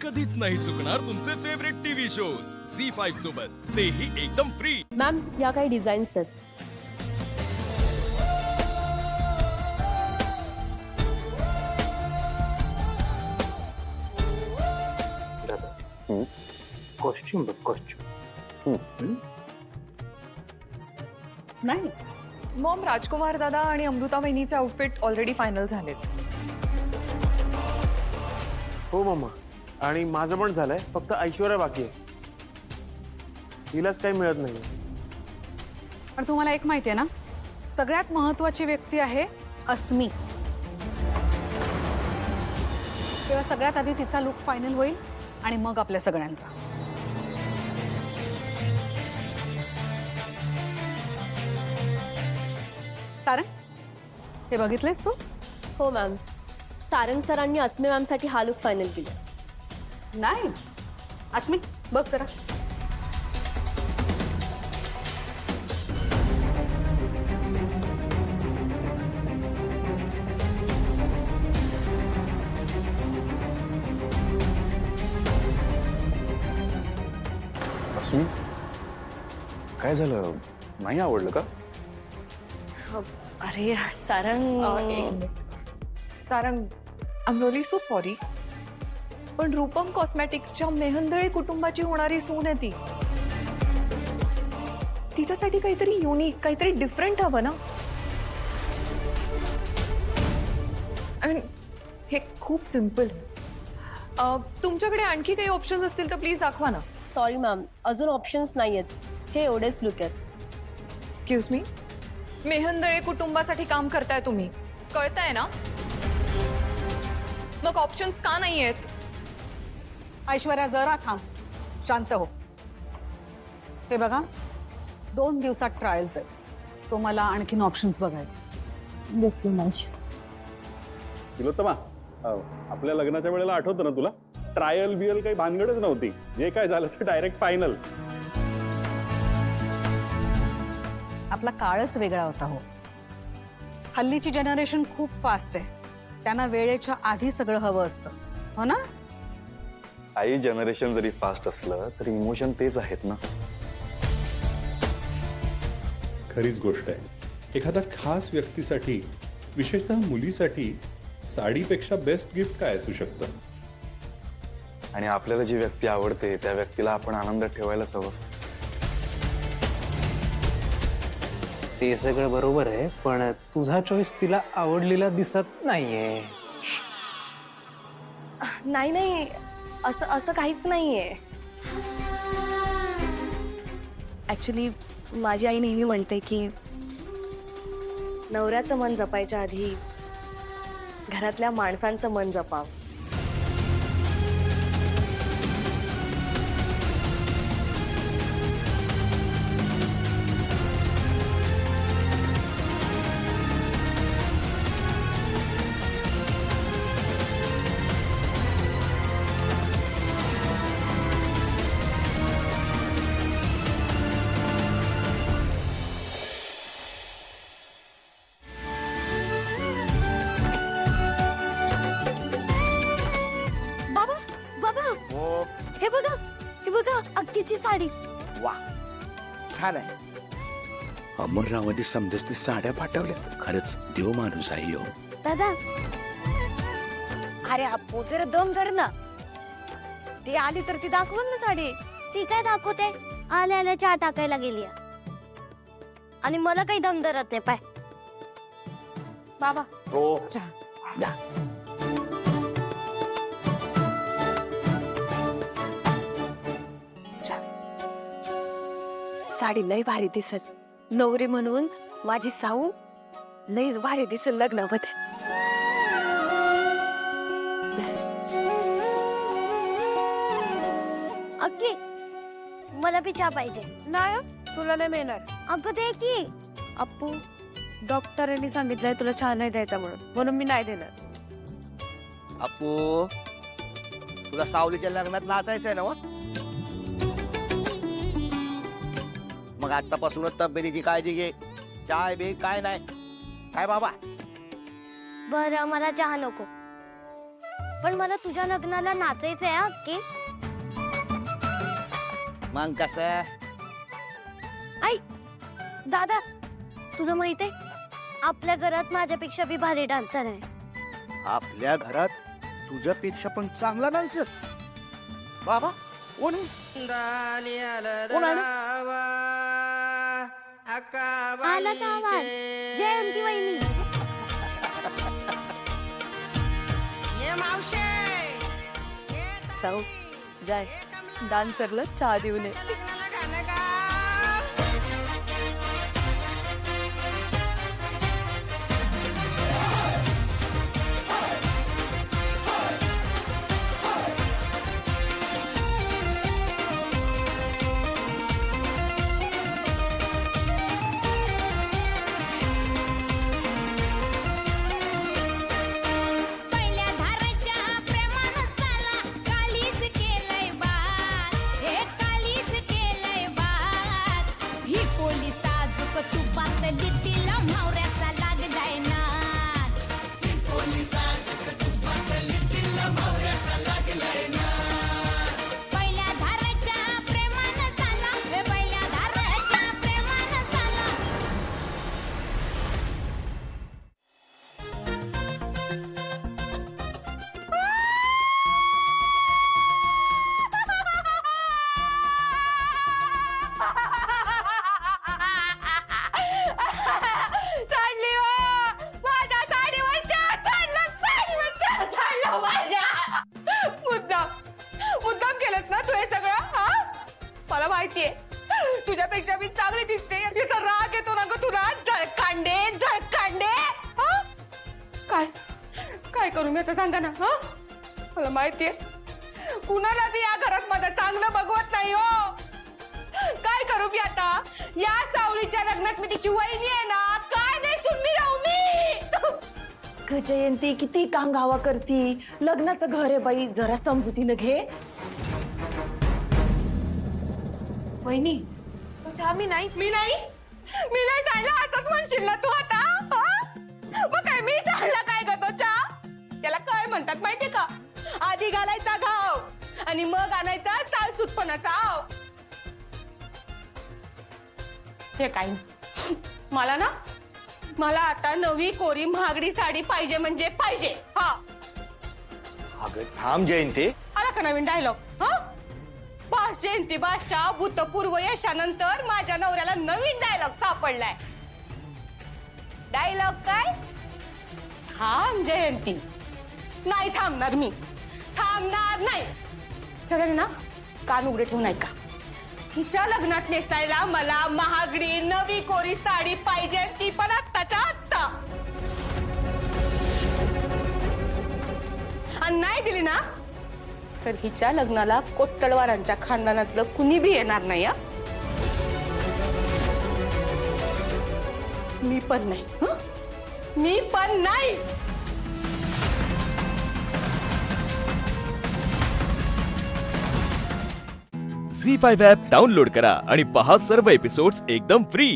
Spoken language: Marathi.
कधीच नाही चुकणार तुमचे फेवरेट टीव्ही शोज झी5 सोबत, तेही एकदम फ्री। मॅम या काही डिझाईन्स आहेत। कॉस्ट्युम बघ, कॉस्ट्युम नाईस। मॉम, राजकुमार दादा आणि अमृता वहिनीचे आउटफिट ऑलरेडी फायनल झालेत। हो मम्मा, आणि माझं पण झालंय, फक्त ऐश्वर्या बाकी आहे। तिलाच काही मिळत नाही। पण तुम्हाला एक माहिती आहे ना, सगळ्यात महत्त्वाची व्यक्ती आहे अस्मी। तेव्हा सगळ्यात आधी तिचा लुक फायनल होईल आणि मग आपल्या सगळ्यांचा। सारंग, हे बघितलेस तू? हो मॅम, सारंग सरांनी अस्मी मॅमसाठी हा लुक फायनल केला। नाईस। अस्मी बघ जरा। अस्मी, काय झालं? नाही आवडलं का? अरे Sarang, Sarang, I am really so sorry, पण रूपम कॉस्मेटिक्सच्या मेहंदळे कुटुंबाची होणारी सून आहे ती। तिच्यासाठी काहीतरी युनिक, काहीतरी डिफरंट हवं ना। आय मीन, हे खूप सिम्पल। तुमच्याकडे आणखी काही ऑप्शन्स असतील तर प्लीज दाखवा ना। सॉरी मॅम, अजून ऑप्शन्स नाही आहेत, हे एवढेच लुक आहेत। एक्सक्यूज मी, मेहंदळे कुटुंबासाठी काम करताय तुम्ही, कळताय ना? मग ऑप्शन्स का नाही आहेत? ऐश्वर्या जरा थांब, शांत हो। हे बघा, 2 दिवसात ट्रायल्स आहेत, सो मला आणखीन ऑप्शन्स बघायचे। Yes ma'am. तिलोत्तमा, आपल्या लग्नाच्या वेळेला आठवतं ना तुला? ट्रायल बियल काही भानगडच नव्हती, जे काय झालं ते डायरेक्ट फायनल। आपला काळच वेगळा होता हो। हल्लीची जनरेशन खूप फास्ट आहे, त्यांना वेळेच्या आधी सगळं हवं असतं, हो ना? आई, जनरेशन जरी फास्ट असलं तरी इमोशन तेच आहेत ना। खरीच गोष्ट आहे, एखाद्या खास व्यक्तीसाठी, विशेषतः मुलीसाठी साडीपेक्षा बेस्ट गिफ्ट काय असू शकतं? आणि आपल्याला जी व्यक्ती आवडते त्या व्यक्तीला आपण आनंदात ठेवायलाच हवं। ते सगळं बरोबर आहे, पण तुझा चॉईस तिला आवडलेला दिसत नाहीये। नाही नाही, असं असं काहीच नाहीये। ऍक्च्युली माझी आई नेहमी म्हणते की नवऱ्याचं मन जपायच्या आधी घरातल्या माणसांचं मन जपावं। हे बघा, अक्कीची साडी। वा, छान आहे। अमररावांनी समजते साड्या पाठवल्या, खरंच देव माणूस आहे हो। दादा, अरे अप्पू जरा दम धर ना, ती आली तर ती दाखवल ना साडी। ती काय दाखवते? आल्या आल्या चहा टाकायला गेली आणि मला काही दम धरत नाही पाय। बाबा, हो, चहा। या। साडी लय भारी दिसत, नवरी म्हणून माझी साऊ लय भारी दिसल लग्नामध्ये। अक्की, मला बी चहा पाहिजे। नाही, तुला नाही मिळणार। अगं दे की। अप्पू, डॉक्टरांनी सांगितलंय तुला चहा नाही द्यायचा म्हणून मी नाही देणार। अप्पू, तुला सावलीच्या लग्नात नाचायचंय ना? मग आतापासूनच तब्येतीची काळजी घे, चाय बे काय नाही काय बाबा? बरं, मला चहा नको। पण मला तुझ्या लग्नाला नाचायचंय हा की. मग कसं आई दादा तुला माहित आहे आपल्या घरात माझ्यापेक्षा बी भारी डान्सर आहे. आपल्या घरात तुझ्यापेक्षा पण चांगला डान्सर. बाबा कोण आहे? कोण आहे रे? आला का आवाज? जयंती वहिनी. साऊ जाय डान्सरला चहा देऊ नये. मुद्दाम केलंस ना तू हे सगळं? हा मला माहितीये तुझ्यापेक्षा मी चांगली दिसते. याचा राग येतो ना ग तुला. झळकांडे झळकांडे. काय काय करू मी आता सांगा ना. हा मला माहितीये कुणाला बी या घरात माझं चांगलं बघवत नाही हो. काय करू मी आता? या सावळीच्या लग्नात मी तिची वहिनी आहे ना. काय नाही सुनमी राहू मी. जयंती किती कांगावा करती. लग्नाचं घर आहे बाई, जरा समजुतीनं घे. वहिनी तो चहा मी नाही सांडला असंच म्हणशील ना तू आता. मग काय मी सांडला काय ग तो चहा? त्याला काय म्हणतात माहितीये का? आधी घालायचा घाव आणि मग आणायचा सालसूतपणाचा आव. ते काय मला आता नवी कोरी महागडी साडी पाहिजे म्हणजे पाहिजे. हा अगं थांब जयंती. आला का नवीन डायलॉग? हा बास जयंती बासच्या भूतपूर्व यशानंतर माझ्या नवऱ्याला नवीन डायलॉग सापडलाय. डायलॉग काय? थांब जयंती. नाही थांबणार मी. थांबणार नाही. सगळ्यांना कान उघडे ठेवून ऐका. हिच्या लग्नात नेसायला मला महागडी नवी कोरी साडी पाहिजे. ती पण आत्ताच्या आत्ता. आणि नाही दिली ना तर हिच्या लग्नाला कोट्टलवारांच्या खानदानातलं कुणी बी येणार नाही. मी पण नाही. मी पण नाही. झी5 ॲप डाउनलोड करा आणि पहा सर्व एपिसोड्स एकदम फ्री.